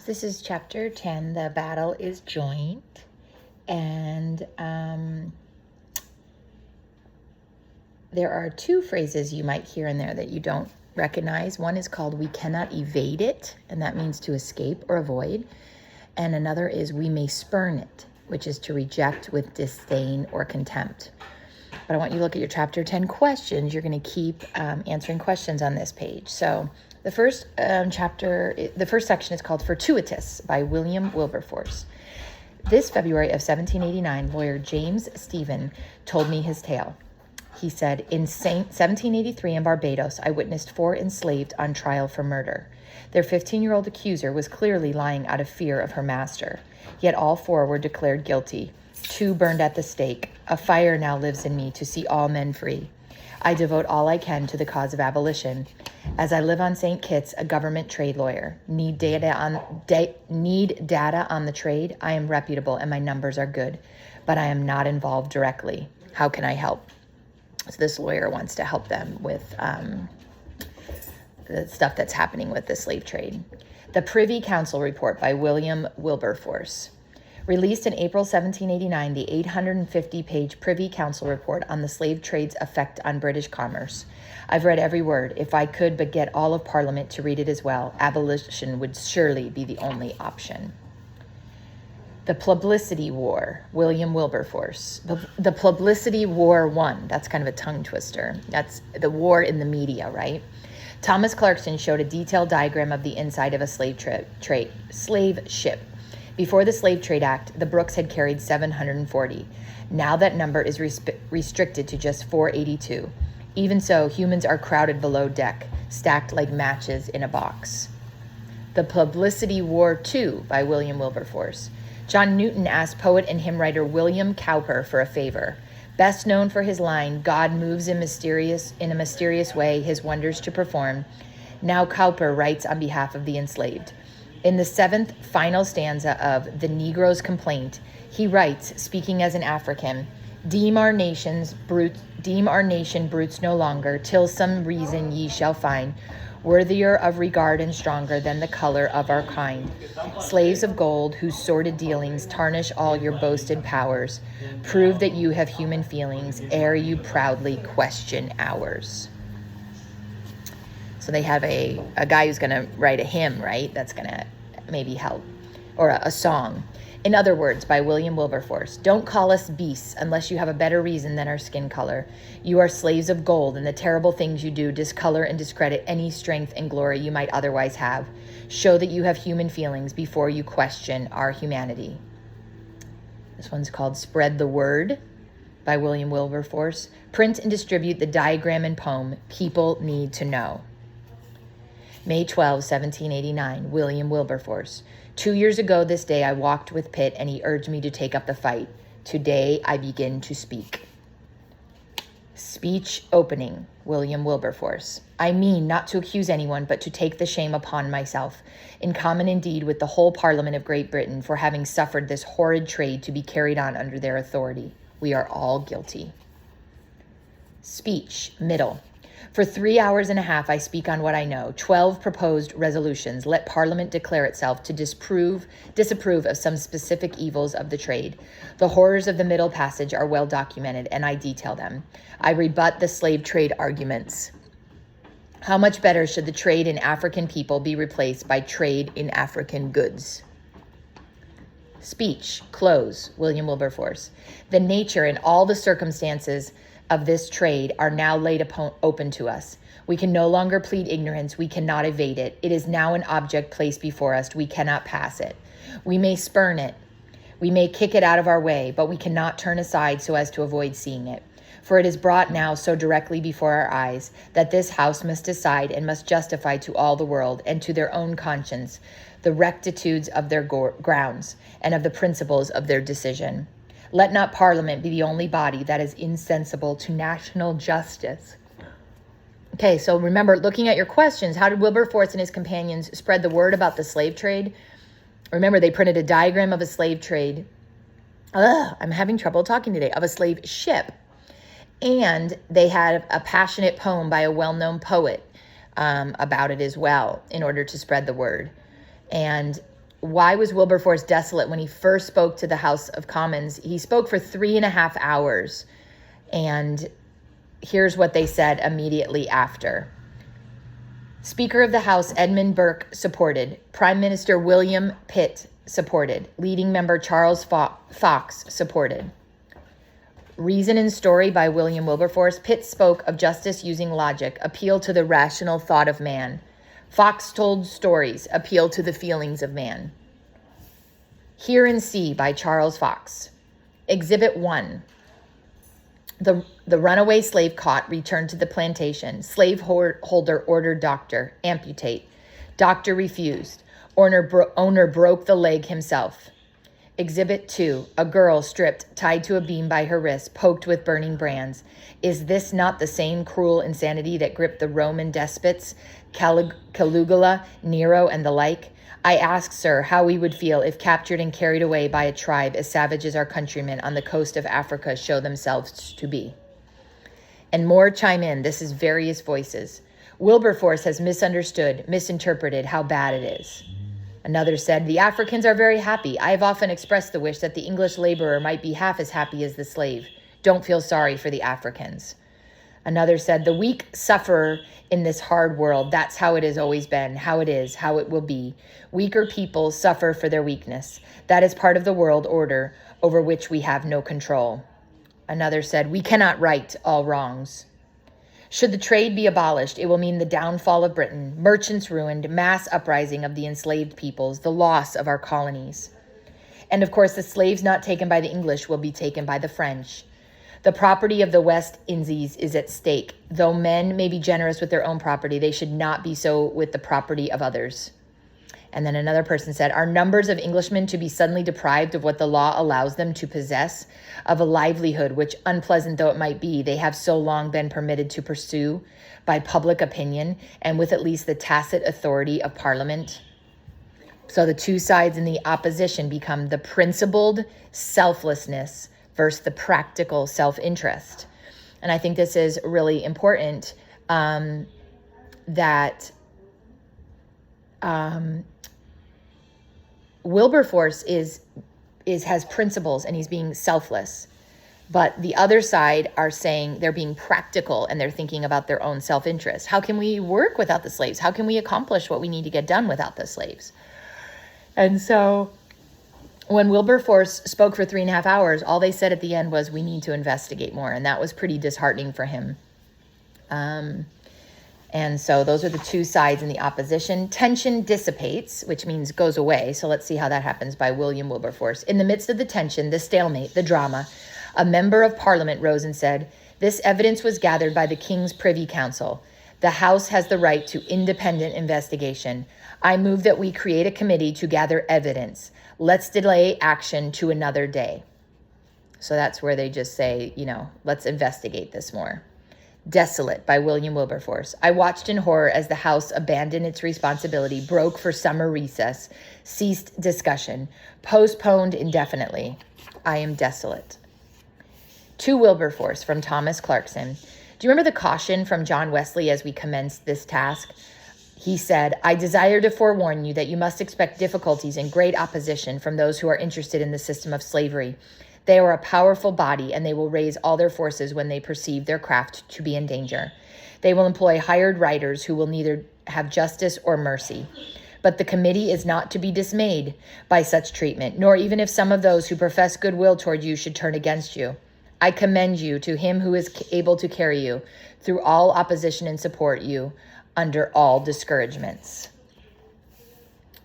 This is chapter 10. The battle is joined. And there are two phrases you might hear in there that you don't recognize. One is called "we cannot evade it," and that means to escape or avoid. And another is "we may spurn it," which is to reject with disdain or contempt. But I want you to look at your chapter 10 questions. You're going to keep answering questions on this page. So the first section is called "Fortuitous" by William Wilberforce. This February of 1789, lawyer James Stephen told me his tale. He said, in 1783 in Barbados, I witnessed 4 enslaved on trial for murder. Their 15-year-old accuser was clearly lying out of fear of her master. Yet all 4 were declared guilty. 2 burned at the stake. A fire now lives in me to see all men free. I devote all I can to the cause of abolition. As I live on St. Kitts, a government trade lawyer, need data on the trade. I am reputable and my numbers are good, but I am not involved directly. How can I help? So this lawyer wants to help them with the stuff that's happening with the slave trade. The Privy Council Report by William Wilberforce. Released in April 1789, the 850-page Privy Council Report on the slave trade's effect on British commerce. I've read every word. If I could but get all of Parliament to read it as well, abolition would surely be the only option. The Publicity War, William Wilberforce. The Publicity War won. That's kind of a tongue twister. That's the war in the media, right? Thomas Clarkson showed a detailed diagram of the inside of a slave ship. Before the Slave Trade Act, the Brooks had carried 740. Now that number is restricted to just 482. Even so, humans are crowded below deck, stacked like matches in a box. The Publicity War II by William Wilberforce. John Newton asked poet and hymn writer William Cowper for a favor. Best known for his line, "God moves in a mysterious way, his wonders to perform." Now Cowper writes on behalf of the enslaved. In the 7th final stanza of The Negro's Complaint, he writes, speaking as an African, Deem our nation brutes no longer, till some reason ye shall find, worthier of regard and stronger than the color of our kind. Slaves of gold, whose sordid dealings tarnish all your boasted powers, prove that you have human feelings, ere you proudly question ours. So they have a guy who's going to write a hymn, right? That's going to maybe help. Or a song. In other words, by William Wilberforce. Don't call us beasts unless you have a better reason than our skin color. You are slaves of gold, and the terrible things you do discolor and discredit any strength and glory you might otherwise have. Show that you have human feelings before you question our humanity. This one's called Spread the Word by William Wilberforce. Print and distribute the diagram and poem. People need to know. May 12, 1789, William Wilberforce. 2 years ago this day I walked with Pitt and he urged me to take up the fight. Today I begin to speak. Speech opening, William Wilberforce. I mean not to accuse anyone, but to take the shame upon myself, in common indeed with the whole Parliament of Great Britain, for having suffered this horrid trade to be carried on under their authority. We are all guilty. Speech, middle. For 3 hours and a half I speak on what I know. 12 proposed resolutions. Let Parliament declare itself to disapprove of some specific evils of the trade. The horrors of the middle passage are well documented, and I detail them. I rebut the slave trade arguments. How much better should the trade in African people be replaced by trade in African goods? Speech, close, William Wilberforce. The nature and all the circumstances of this trade are now laid open to us. We can no longer plead ignorance. We cannot evade it. It is now an object placed before us. We cannot pass it. We may spurn it. We may kick it out of our way, but we cannot turn aside so as to avoid seeing it. For it is brought now so directly before our eyes that this house must decide and must justify to all the world and to their own conscience the rectitudes of their grounds and of the principles of their decision. Let not Parliament be the only body that is insensible to national justice. Okay, so remember, looking at your questions, how did Wilberforce and his companions spread the word about the slave trade? Remember, they printed a diagram of a slave trade. I'm having trouble talking today. Of a slave ship. And they had a passionate poem by a well-known poet about it as well in order to spread the word. And Why was Wilberforce desolate when he first spoke to the House of Commons? He spoke for 3.5 hours, and here's what they said immediately after. Speaker of the House Edmund Burke supported. Prime Minister William Pitt supported. Leading member Charles Fox supported. Reason and Story by William Wilberforce. Pitt spoke of justice using logic, appeal to the rational thought of man. Fox told stories, appeal to the feelings of man. Hear and See by Charles Fox. Exhibit 1. The runaway slave caught, returned to the plantation. Slave holder ordered doctor, amputate. Doctor refused. Owner broke the leg himself. Exhibit 2. A girl stripped, tied to a beam by her wrist, poked with burning brands. Is this not the same cruel insanity that gripped the Roman despots, Caligula, Nero, and the like? I ask, sir, how we would feel if captured and carried away by a tribe as savage as our countrymen on the coast of Africa show themselves to be. And more chime in. This is various voices. Wilberforce has misinterpreted how bad it is. Another said, the Africans are very happy. I have often expressed the wish that the English laborer might be half as happy as the slave. Don't feel sorry for the Africans. Another said, the weak suffer in this hard world. That's how it has always been, how it is, how it will be. Weaker people suffer for their weakness. That is part of the world order over which we have no control. Another said, we cannot right all wrongs. Should the trade be abolished, it will mean the downfall of Britain, merchants ruined, mass uprising of the enslaved peoples, the loss of our colonies. And of course, the slaves not taken by the English will be taken by the French. The property of the West Indies is at stake. Though men may be generous with their own property, they should not be so with the property of others. And then another person said, are numbers of Englishmen to be suddenly deprived of what the law allows them to possess, of a livelihood which, unpleasant though it might be, they have so long been permitted to pursue by public opinion and with at least the tacit authority of Parliament? So the two sides in the opposition become the principled selflessness versus the practical self-interest. And I think this is really important, that Wilberforce has principles and he's being selfless. But the other side are saying they're being practical and they're thinking about their own self-interest. How can we work without the slaves? How can we accomplish what we need to get done without the slaves? And so when Wilberforce spoke for 3.5 hours, all they said at the end was, we need to investigate more. And that was pretty disheartening for him. And so those are the two sides in the opposition. Tension dissipates, which means goes away. So let's see how that happens by William Wilberforce. In the midst of the tension, the stalemate, the drama, a member of Parliament rose and said, this evidence was gathered by the King's Privy Council. The House has the right to independent investigation. I move that we create a committee to gather evidence. Let's delay action to another day. So that's where they just say, let's investigate this more. Desolate by William Wilberforce. I watched in horror as the House abandoned its responsibility, broke for summer recess, ceased discussion, postponed indefinitely. I am desolate. To Wilberforce from Thomas Clarkson. Do you remember the caution from John Wesley as we commenced this task? He said, I desire to forewarn you that you must expect difficulties and great opposition from those who are interested in the system of slavery. They are a powerful body, and they will raise all their forces when they perceive their craft to be in danger. They will employ hired writers who will neither have justice or mercy. But the committee is not to be dismayed by such treatment, nor even if some of those who profess goodwill toward you should turn against you. I commend you to him who is able to carry you through all opposition and support you under all discouragements.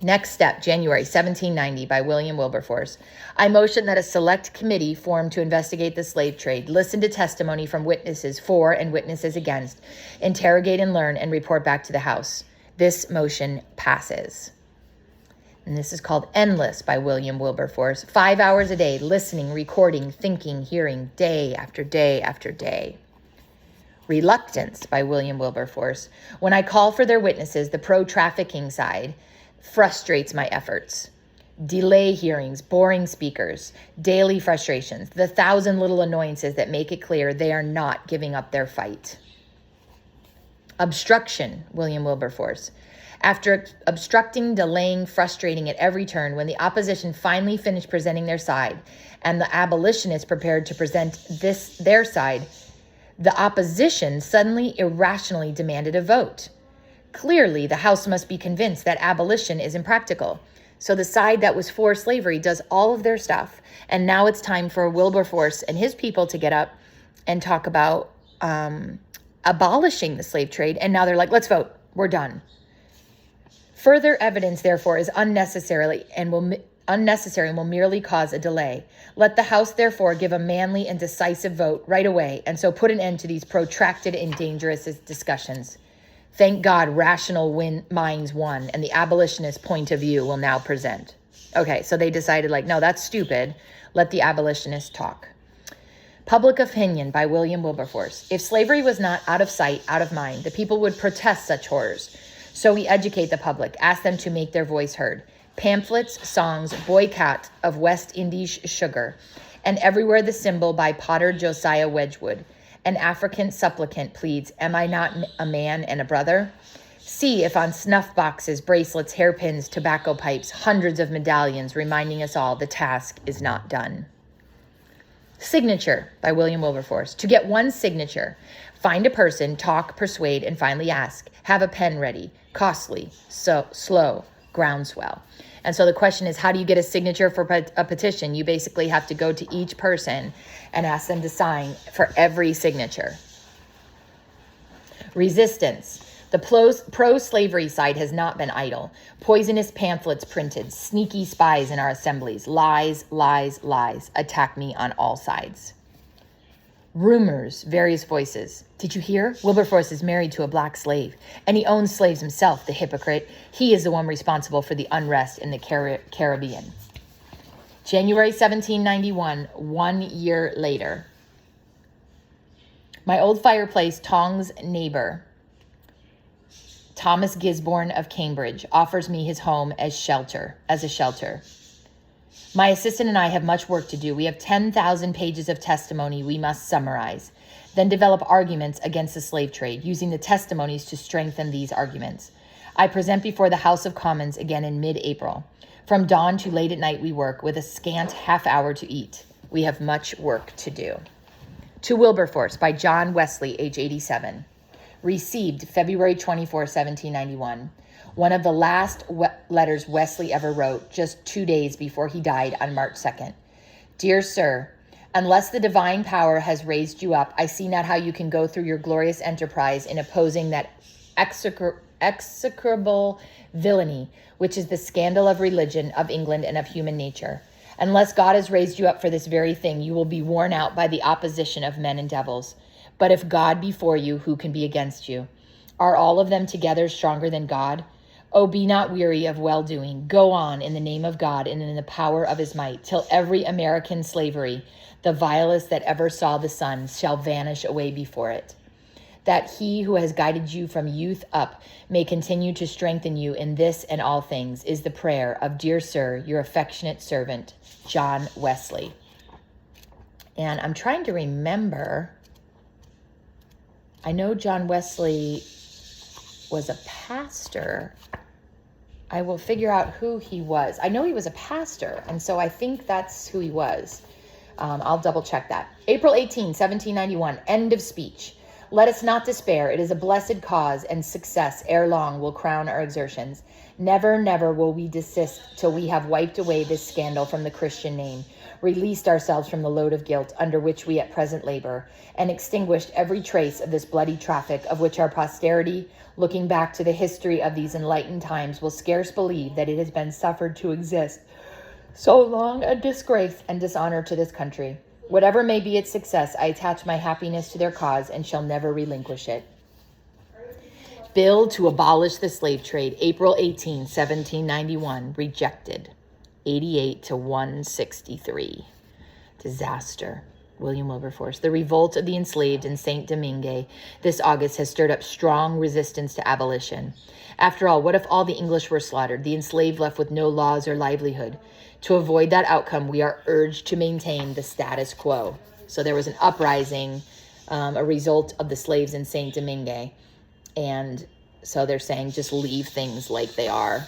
Next step, January 1790 by William Wilberforce. I motion that a select committee formed to investigate the slave trade, listen to testimony from witnesses for and witnesses against, interrogate and learn, and report back to the House. This motion passes. And this is called Endless by William Wilberforce. 5 hours a day, listening, recording, thinking, hearing, day after day after day. Reluctance by William Wilberforce. When I call for their witnesses, the pro-trafficking side frustrates my efforts. Delay hearings, boring speakers, daily frustrations, the 1,000 little annoyances that make it clear they are not giving up their fight. Obstruction, William Wilberforce. After obstructing, delaying, frustrating at every turn, when the opposition finally finished presenting their side and the abolitionists prepared to present their side, the opposition suddenly irrationally demanded a vote. Clearly, the House must be convinced that abolition is impractical. So the side that was for slavery does all of their stuff. And now it's time for Wilberforce and his people to get up and talk about abolishing the slave trade. And now they're like, let's vote. We're done. Further evidence, therefore, is unnecessary and will merely cause a delay. Let the House, therefore, give a manly and decisive vote right away, and so put an end to these protracted and dangerous discussions. Thank God rational minds won, and the abolitionist point of view will now present. Okay, so they decided, like, no, that's stupid. Let the abolitionists talk. Public Opinion by William Wilberforce. If slavery was not out of sight, out of mind, the people would protest such horrors. So we educate the public, ask them to make their voice heard. Pamphlets, songs, boycott of West Indies sugar, and everywhere the symbol by Potter Josiah Wedgwood. An African supplicant pleads, am I not a man and a brother? See if on snuff boxes, bracelets, hairpins, tobacco pipes, hundreds of medallions reminding us all the task is not done. Signature by William Wilberforce. To get one signature, find a person, talk, persuade, and finally ask. Have a pen ready. Costly, so slow, groundswell. And so the question is, how do you get a signature for a petition? You basically have to go to each person and ask them to sign for every signature. Resistance. The pro-slavery side has not been idle. Poisonous pamphlets printed, sneaky spies in our assemblies, lies, lies, lies, attack me on all sides. Rumors, various voices. Did you hear? Wilberforce is married to a black slave, and he owns slaves himself, the hypocrite. He is the one responsible for the unrest in the Caribbean. January 1791, 1 year later. My old fireplace Tong's neighbor, Thomas Gisborne of Cambridge, offers me his home as a shelter. My assistant and I have much work to do. We have 10,000 pages of testimony we must summarize, then develop arguments against the slave trade, using the testimonies to strengthen these arguments. I present before the House of Commons again in mid-April. From dawn to late at night we work, with a scant half hour to eat. We have much work to do. To Wilberforce by John Wesley, age 87. Received February 24, 1791. One of the last letters Wesley ever wrote, just 2 days before he died on March 2nd. Dear Sir, unless the divine power has raised you up, I see not how you can go through your glorious enterprise in opposing that execrable villainy, which is the scandal of religion, of England, and of human nature. Unless God has raised you up for this very thing, you will be worn out by the opposition of men and devils. But if God be for you, who can be against you? Are all of them together stronger than God? Oh, be not weary of well-doing. Go on in the name of God and in the power of his might, till every American slavery, the vilest that ever saw the sun, shall vanish away before it. That he who has guided you from youth up may continue to strengthen you in this and all things, is the prayer of, dear sir, your affectionate servant, John Wesley. And I'm trying to remember, I know John Wesley was a pastor. I will figure out who he was. I know he was a pastor, and so I think that's who he was. I'll double check that. April 18, 1791, end of speech. Let us not despair. It is a blessed cause, and success ere long will crown our exertions. Never, never will we desist till we have wiped away this scandal from the Christian name, released ourselves from the load of guilt under which we at present labor, and extinguished every trace of this bloody traffic of which our posterity, looking back to the history of these enlightened times, will scarce believe that it has been suffered to exist. So long a disgrace and dishonor to this country. Whatever may be its success, I attach my happiness to their cause and shall never relinquish it. Bill to abolish the slave trade, April 18, 1791, rejected. 88 to 163. Disaster. William Wilberforce. The revolt of the enslaved in Saint Domingue this August has stirred up strong resistance to abolition. After all, what if all the English were slaughtered, the enslaved left with no laws or livelihood? To avoid that outcome, we are urged to maintain the status quo. So there was an uprising, a result of the slaves in Saint Domingue, and So they're saying just leave things like they are.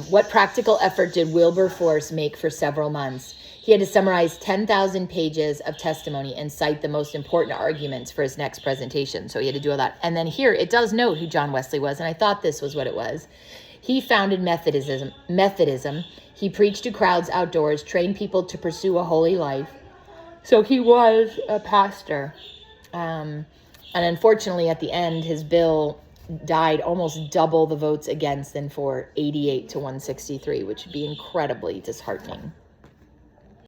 What practical effort did Wilberforce make for several months? He had to summarize 10,000 pages of testimony and cite the most important arguments for his next presentation. So he had to do all that. And then here, it does note who John Wesley was, and I thought this was what it was. He founded Methodism. He preached to crowds outdoors, trained people to pursue a holy life. So he was a pastor. And unfortunately, at the end, his bill died almost double the votes against than for, 88 to 163, which would be incredibly disheartening.